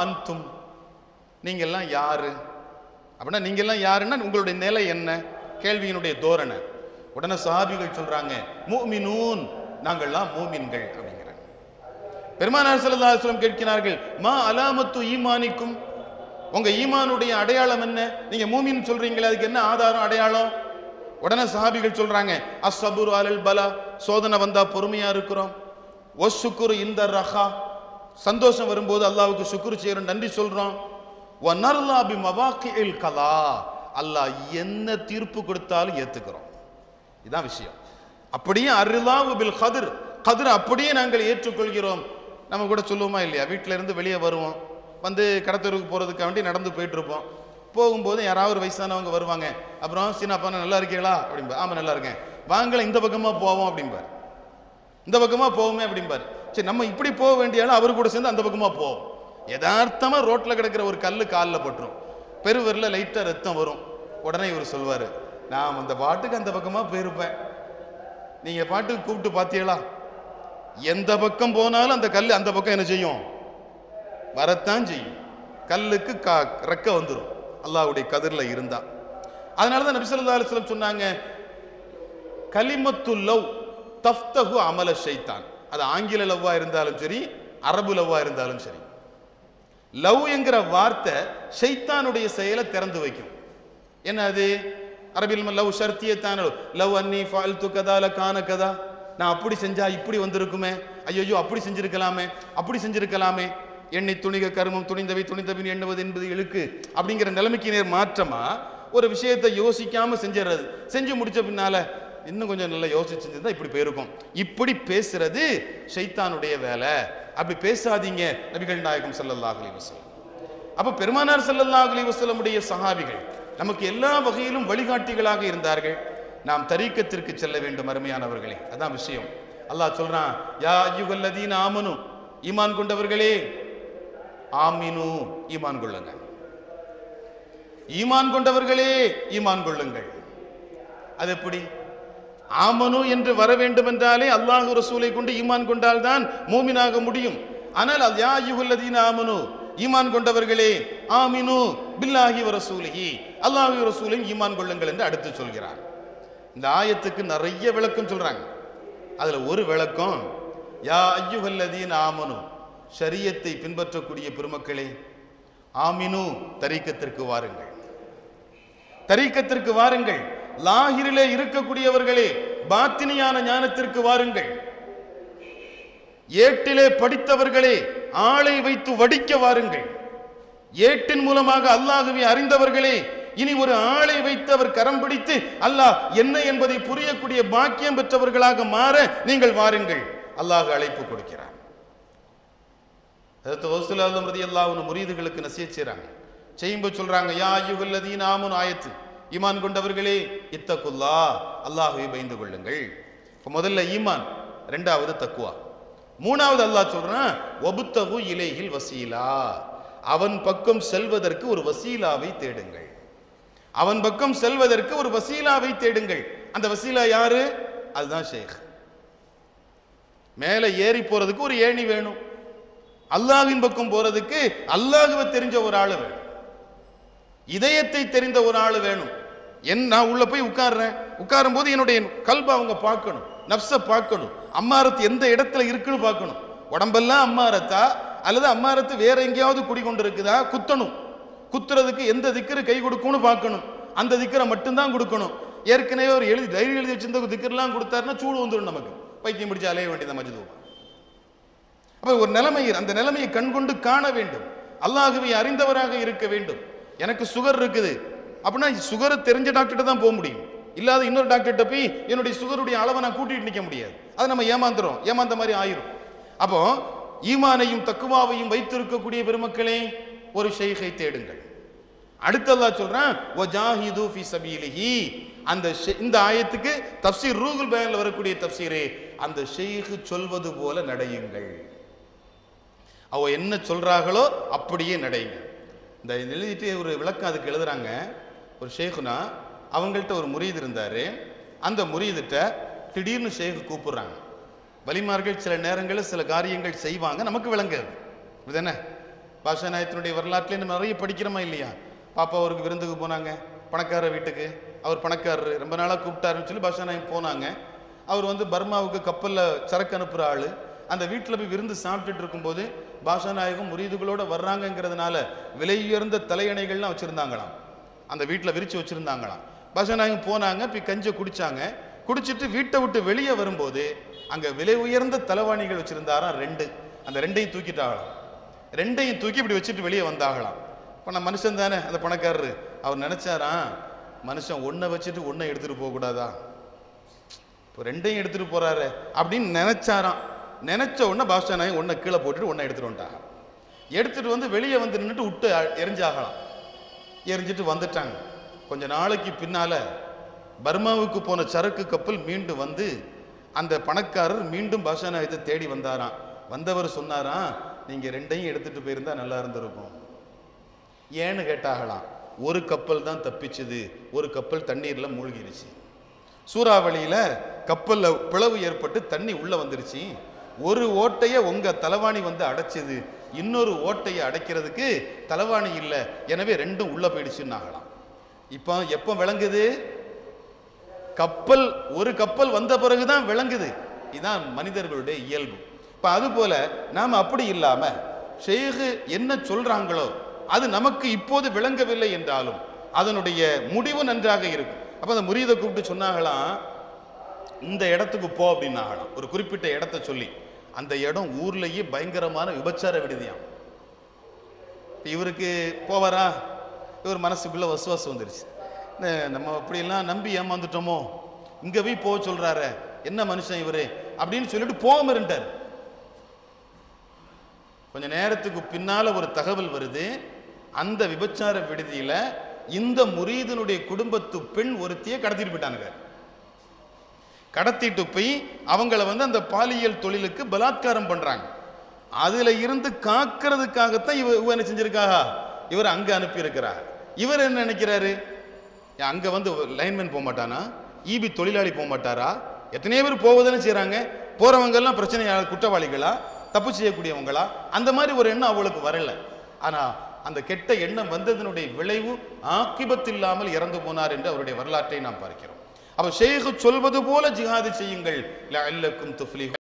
அந்தும், நீங்கெல்லாம் யாரு அப்படின்னா, நீங்கெல்லாம் யாருன்னா உங்களுடைய நிலை என்ன, கேள்வியினுடைய தோரணை. உடனே சஹாபிகள் சொல்றாங்க, முஃமினூன், நாங்கள்லாம் மூமின்கள் அப்படிங்கிறாங்க. பெருமானார் ஸல்லல்லாஹு அலைஹி வஸல்லம் கேட்கிறார்கள், மா அலாமத்து ஈமானிக்கும், உங்க ஈமானுடைய அடையாளம் என்ன, நீங்க மூமின் சொல்றீங்களே அதுக்கு என்ன ஆதாரம் அடையாளம்? உடனே சஹாபிகள் சொல்றாங்க, அஸ்ஸபுரு அலல் பலா, சோதனை வந்தா பொறுமையா இருக்கிறோம், வஷ்ஷுக்ரு இந்த ரஹா, சந்தோஷம் வரும்போது அல்லாஹ்வுக்கு சுக்ர் செய்றோம், நன்றி சொல்றோம், வனர்லா பி மவாகிஇல் கலா, அல்லாஹ் என்ன தீர்ப்பு கொடுத்தாலும் ஏத்துக்கிறோம். இதான் விஷயம். அப்படியே அர்லாஹு பில் கத்ர், கத்ர் அப்படியே நாங்கள் ஏற்றுக்கொள்கிறோம். நம்ம கூட சொல்லுவோமா இல்லையா, வீட்டில இருந்து வெளியே வருவோம், வந்து கடத்தருக்கு போறதுக்காக வேண்டி நடந்து போயிட்டு இருப்போம். போகும்போது யாராவது ஒரு வயசானவங்க வருவாங்க, அப்புறம் சீனாப்பா நல்லா இருக்கீங்களா அப்படின்பா, ஆமா நல்லா இருக்கேன், வாங்கல இந்த பக்கமா போவோம் அப்படிம்பார், இந்த பக்கமா போவோமே அப்படிம்பார். சரி, நம்ம இப்படி போக வேண்டியாலும் அவரு கூட சேர்ந்து அந்த பக்கமா போவோம். யதார்த்தமா ரோட்ல கிடக்கிற ஒரு கல்லு காலில் பட்டுரும், பெருவரில் லைட்டா ரத்தம் வரும். உடனே இவர் சொல்வாரு, நான் அந்த பாட்டுக்கு அந்த பக்கமா போயிருப்பேன், நீங்க பாட்டுக்கு கூப்பிட்டு பாத்தீங்களா, எந்த பக்கம் போனாலும் அந்த கல்லு அந்த பக்கம் என்ன செய்யும், வரத்தான் செய்யும். கல்லுக்கு ரெக்க வந்துடும் அல்லாஹ்வுடைய கதிர்ல இருந்தா. அதனாலதான் நபி ஸல்லல்லாஹு அலைஹி வஸல்லம் சொன்னாங்க, கலிமத்துல் லவ் தஃப்தஹு அமல ஷைத்தான். அது ஆங்கில லவ்வா இருந்தாலும் சரி, அரபு லவ்வா இருந்தாலும் சரி, லவ் என்கிற வார்த்தை ஷைத்தானுடைய செயலை திறந்து வைக்கும். என்ன அது? அரபில் லவ் ஷர்த்தியத்தான லவ் அன்னி ஃபஅல்து கதா லகான கதா, நான் அப்படி செஞ்சா இப்படி வந்திருக்குமே, ஐயோ அப்படி செஞ்சிருக்கலாமே, அப்படி செஞ்சிருக்கலாமே, எண்ணி துணிக கருமம் துணிந்தவை துணிந்தபின் எண்ணுவது என்பது இழுக்கு அப்படிங்கிற நிலைமைக்கு நேர் மாற்றமா ஒரு விஷயத்தை யோசிக்காம செஞ்சிடறது. செஞ்சு முடிச்ச பின்னால இன்னும் கொஞ்சம் நல்லா யோசிச்சு செஞ்சிருந்தா இப்படி போயிருக்கும். இப்படி பேசுறது ஷைத்தானுடைய வேலை. அப்படி பேசாதீங்க நபிகள் நாயகம் ஸல்லல்லாஹு அலைஹி வஸல்லம். அப்ப பெருமானார் ஸல்லல்லாஹு அலைஹி வஸல்லம் உடைய சஹாபிகள் நமக்கு எல்லா வகையிலும் வழிகாட்டிகளாக இருந்தார்கள். நாம் தரீக்கத்திற்கு செல்ல வேண்டும் அருமையானவர்களே, அதான் விஷயம். அல்லாஹ் சொல்றான், யா அய்யுஹல்லதீன ஆமனு, ஈமான் கொண்டவர்களே, ஆமினு, ஈமான் கொள்ளுங்க, ஈமான் கொண்டவர்களே ஈமான் கொள்ளுங்கள். அது எப்படி? ஆமனு என்று வர வேண்டும் என்றாலே அல்லாஹ் ரசூலை கொண்டு ஈமான் கொண்டால்தான் மூமினாக முடியும். ஆனால் யா அய்யுஹல்லதீன ஆமனு, ஈமான் கொண்டவர்களே, ஆமினு பில்லாஹி வ ரசூலிஹி, அல்லாஹ்வு ரசூலையும் ஈமான் கொள்ளுங்கள் என்று அடுத்து சொல்கிறார். இந்த ஆயத்துக்கு நிறைய விளக்கம் சொல்றாங்க. அதுல ஒரு விளக்கம், யா அய்யுஹல்லதீன ஆமனு, ஷரியத்தை பின்பற்றக்கூடிய பெருமக்களே, ஆமினு தரீக்கத்திற்கு வாருங்கள், தரீக்கத்திற்கு வாருங்கள். லாஹிரிலே இருக்கக்கூடியவர்களே, பாத்தினியான ஞானத்திற்கு வாருங்கள். ஏட்டிலே படித்தவர்களே, ஆளை வைத்து வடிக்க வாருங்கள். ஏட்டின் மூலமாக அல்லாஹ்வை அறிந்தவர்களே, இனி ஒரு ஆளை வைத்து அவர் கரம் பிடித்து அல்லாஹ் என்ன என்பதை புரியக்கூடிய பாக்கியம் பெற்றவர்களாக மாற நீங்கள் வாருங்கள். அல்லாஹ் அழைப்பு கொடுக்கிறார். முரீதுகளுக்கு நசியத் செய்றாங்க, செய்யும்போது சொல்றாங்க, யா அய்யுஹல்லதீன ஆமனு ஆயத்து, ஈமான் கொண்டவர்களே, இத்தகுல்லாஹ், அல்லாஹ்வை பயந்து கொள்ளுங்கள். இப்ப முதல்ல ஈமான், இரண்டாவது தக்வா, மூணாவது அல்லாஹ் சொல்றான், வபுத்தகு இலைஹில் வசீலா, அவன் பக்கம் செல்வதற்கு ஒரு வசீலாவை தேடுங்கள், அவன் பக்கம் செல்வதற்கு ஒரு வசீலாவை தேடுங்கள். அந்த வசீலா யாரு? அதுதான் ஷேக். மேலே ஏறி போறதுக்கு ஒரு ஏணி வேணும், அல்லாஹ்வின் பக்கம் போறதுக்கு அல்லாஹ்வை தெரிஞ்ச ஒரு ஆளு வேணும், இதயத்தை தெரிந்த ஒரு ஆளு வேணும். நான் உள்ள போய் உட்கார்றேன், உட்காரும் போது என்னுடைய கல்பை அவங்க பார்க்கணும், நப்ச பார்க்கணும், அம்மாரத்து எந்த இடத்துல இருக்குன்னு பார்க்கணும். உடம்பெல்லாம் அம்மாரத்தா அல்லது அம்மாரத்து வேற எங்கேயாவது குடிக்கொண்டு இருக்குதா, குத்தணும். குத்துறதுக்கு எந்த திக்கரு கை கொடுக்கும்னு பார்க்கணும், அந்த திக்கரை மட்டும்தான் கொடுக்கணும். ஏற்கனவே ஒரு டைரி எழுதி வச்சிருந்த திக்கர்லாம் கொடுத்தாருன்னா சூடு வந்துடும், நமக்கு பைத்தியம் பிடிச்சு அலைய வேண்டியது மஜ்து. அப்ப ஒரு நிலைமை, அந்த நிலைமையை கண்கொண்டு காண வேண்டும், அல்லாஹ்வை அறிந்தவராக இருக்க வேண்டும். எனக்கு சுகர் இருக்குது அப்படின்னா சுகரை தெரிஞ்ச டாக்டர்கிட்ட தான் போக முடியும், இல்லாத இன்னொரு டாக்டர்கிட்ட போய் என்னுடைய சுகருடைய அளவை நான் கூட்டிட்டு நிற்க முடியாது, அதை நம்ம ஏமாந்துரும், ஏமாந்த மாதிரி ஆயிரும். அப்போ ஈமானையும் தக்குவாவையும் வைத்திருக்கக்கூடிய பெருமக்களே, ஒரு ஷைഖை தேடுங்கள். அடுத்து அல்லாஹ் சொல்றான், வஜாஹிது ஃபீ சபீலிஹி, அந்த இந்த ஆயத்துக்கு தஃப்சீர் ரூஹுல் பயான்ல வரக்கூடிய தஃப்சீரே, அந்த ஷைഖ் சொல்வது போல நடையுங்கள், அவ என்ன சொல்றாங்களோ அப்படியே நடையுங்க. இந்த எழுதிட்டு ஒரு விளக்கம் அதுக்கு எழுதுறாங்க. ஒரு ஷேகுனா அவங்கள்ட்ட ஒரு முரீது இருந்தாரு, அந்த முரீதுட்ட திடீர்னு ஷேக் கூப்பிடுறாங்க. வலிமார்கள் சில நேரங்களில் சில காரியங்கள் செய்வாங்க, நமக்கு விளங்காது, இதுதானே பாஷா நாயகத்தினுடைய வரலாற்றிலே நம்ம நிறைய படிக்கிறோமா இல்லையா? பாப்பா அவருக்கு விருந்துக்கு போனாங்க, பணக்கார வீட்டுக்கு. அவர் பணக்காரரு, ரொம்ப நாளாக கூப்பிட்டாருன்னு சொல்லி பாஷா நாயகம் போனாங்க. அவர் வந்து பர்மாவுக்கு கப்பலில் சரக்கு அனுப்புகிற ஆள். அந்த வீட்டில் போய் விருந்து சாப்பிட்டுட்டு இருக்கும்போது பாஷா நாயகம் முரீதுகளோடு வர்றாங்கங்கிறதுனால விலை உயர்ந்த தலையணைகள்லாம் வச்சுருந்தாங்களாம், அந்த வீட்டில் விரித்து வச்சுருந்தாங்களாம். பாஷா நாயகம் போனாங்க, போய் கஞ்சை குடித்தாங்க. குடிச்சிட்டு வீட்டை விட்டு வெளியே வரும்போது அங்கே விலை உயர்ந்த தலைவாணிகள் வச்சுருந்தாராம் 2. அந்த 2ஐயும் தூக்கிட்டாகலாம். 2ஐயும் தூக்கி இப்படி வச்சுட்டு வெளியே வந்தாகலாம். இப்போ நான் மனுஷன் தானே அந்த பணக்காரரு, அவர் நினச்சாராம், மனுஷன் ஒன்றை வச்சுட்டு ஒன்றை எடுத்துகிட்டு போகக்கூடாதா, இப்போ 2ஐயும் எடுத்துகிட்டு போகிறாரு அப்படின்னு நினச்சாராம். நினச்ச உடனே பாஷா நாயகம் ஒன்றை கீழே போட்டுட்டு ஒன்றை எடுத்துகிட்டு வந்துட்டாங்க. எடுத்துகிட்டு வந்து வெளியே வந்து நின்றுட்டு விட்டு எரிஞ்சாகலாம். எரிஞ்சிட்டு வந்துட்டாங்க. கொஞ்ச நாளைக்கு பின்னால் பர்மாவுக்கு போன சரக்கு கப்பல் மீண்டு வந்து அந்த பணக்காரர் மீண்டும் பாஷா நாயகத்தை தேடி வந்தாராம். வந்தவர் சொன்னாராம், நீங்கள் 2ஐயும் எடுத்துகிட்டு போயிருந்தா நல்லா இருந்திருக்கும். ஏன்னு கேட்டாகலாம். ஒரு கப்பல் தான் தப்பிச்சுது, ஒரு கப்பல் தண்ணீரில் மூழ்கிருச்சு. சூறாவளியில் கப்பலில் பிளவு ஏற்பட்டு தண்ணி உள்ளே வந்துருச்சு. ஒரு ஓட்டையை உங்கள் தலைவாணி வந்து அடைச்சிது, இன்னொரு ஓட்டையை அடைக்கிறதுக்கு தலைவாணி இல்லை, எனவே 2ம் உள்ளே போயிடுச்சுன்னு ஆகலாம். இப்போ எப்போ விளங்குது? கப்பல், ஒரு கப்பல் வந்த பிறகுதான் விளங்குது. இதுதான் மனிதர்களுடைய இயல்பு. இப்போ அதுபோல நாம் அப்படி இல்லாமல் ஷேக் என்ன சொல்றாங்களோ அது நமக்கு இப்போது விளங்கவில்லை என்றாலும் அதனுடைய முடிவு நன்றாக இருக்கும். அப்போ அந்த முரீதை கூப்பிட்டு சொன்னாங்களாம், இந்த இடத்துக்கு போ அப்படின்னாகலாம். ஒரு குறிப்பிட்ட இடத்த சொல்லி, அந்த இடம் ஊர்லேயே பயங்கரமான விபச்சார விடுதியாம். இவருக்கு போவாரா? இவர் மனசுக்குள்ள வசுவாசம் வந்துருச்சு. நம்ம அப்படியெல்லாம் நம்பி ஏமாந்துட்டோமோ, இங்கே போய் போக சொல்றாரு, என்ன மனுஷன் இவரு அப்படின்னு சொல்லிட்டு போகாம இருந்தார். கொஞ்ச நேரத்துக்கு பின்னால ஒரு தகவல் வருது, அந்த விபச்சார விடுதியில இந்த முரீதனுடைய குடும்பத்து பெண் ஒருத்தியை கடத்திட்டு போயிட்டானுங்க. கடத்திட்டு போய் அவங்கள வந்து அந்த பாலியல் தொழிலுக்கு பலாத்காரம் பண்றாங்க. அதுல இருந்து காக்கிறதுக்காகத்தான் இவர் என்ன செஞ்சிருக்காக, இவர் அங்க அனுப்பி இருக்கிறார். இவர் என்ன நினைக்கிறாரு, அங்க வந்து லைன்மேன் போக மாட்டானா, ஈபி தொழிலாளி போக மாட்டாரா, எத்தனையோ பேர் போவதானே செய்யறாங்க, போறவங்க எல்லாம் பிரச்சனை குற்றவாளிகளா, தப்பு செய்யக்கூடியவங்களா, அந்த மாதிரி ஒரு எண்ணம் அவளுக்கு வரல. ஆனா அந்த கெட்ட எண்ணம் வந்ததனுடைய விளைவு ஆக்கிபத்தில்லாமல் இறந்து போனார் என்று அவருடைய வரலாற்றை நாம் பார்க்கிறோம். அப்ப ஷேக் சொல்வது போல ஜிஹாது செய்யுங்கள் லஅல்லக்கும் துஃப்லிஹூன்.